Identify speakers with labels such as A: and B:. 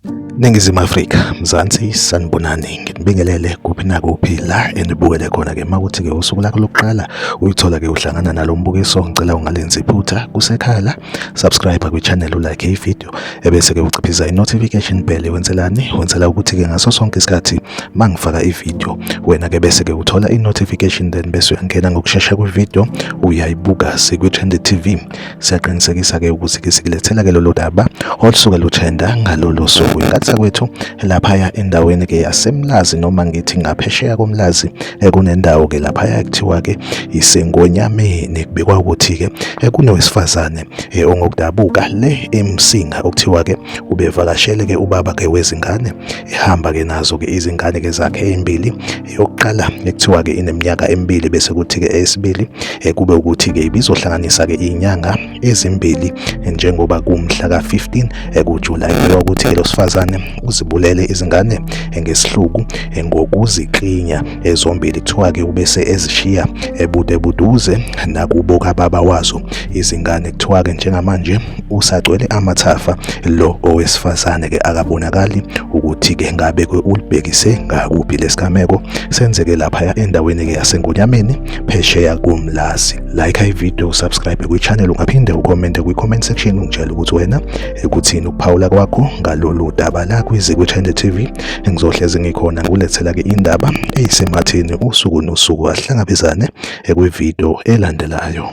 A: Ningizimu Afrika, Mzansi sanibonani, nginibingelele kuphi nakuphi la enibukele khona-ke makuthi-ke usuku lakho lokuqala uyithola-ke uhlangana nalo mbukiso, ngicela ungalenzi iphutha kusekhala, subscribe kwi-channel, ulike ivideo ebese-ke uciphiza i-notification bell. Wenzelani? Wenzela ukuthi-ke ngaso sonke isikhathi mangifaka ivideo wena-ke bese-ke uthola i-notification, then bese uyangena ngokushesha kwivideo uyayibuka sikwi-Trend TV. Siyaqinisekisa-ke ukuthi-ke sikulethela-ke lolo daba olusuke lutrenda ngalolo suku. Kwethu laphaya endaweni-ke yaseMlazi, noma ngithi ngaphesheya komlazi, kunendawo-ke laphaya ekuthiwa-ke iseNgonyameni. Kubikwa ukuthi-ke kunowesifazane ongokudabuka le eMsinga okuthiwa-ke ubevakashele-ke ubaba-ke wezingane, ehamba-ke nazo-ke izingane-ke zakhe ey'mbili. Eyokuqala ekuthiwa-ke ineminyaka emibili, bese kuthi-ke eyesibili kube ukuthi-ke ibizohlanganisa-ke iy'nyanga ezimbili njengoba kumhla ka-15 kuJulayi. Kubikwa ukuthi-ke lo sifazane uzibulele izingane ngesihluku ngokuziklinya zombili. Kuthiwa-ke ubese ezishiya buduze nakubo kababa wazo izingane. Kuthiwa-ke njengamanje usagcwele amathafa lo owesifazane-ke, akabonakali ukuthi-ke ngabe-ke ulibhekise ngakuphi lesigameko. Senzeke laphaya endaweni-ke yaseNgonyameni phesheya komlazi. Like ivideo, subscribe kwi-channel, ungaphinde ukomente kwi-comment section ungitshela ukuthi wena ukuthini ukuphawula kwakho ngalolu daba la kwi-Trend TV. Ngizohlezi ngikhona ngulethela-ke indaba eyisematheni usuku nosuku, ahlangabezane kwivideo elandelayo.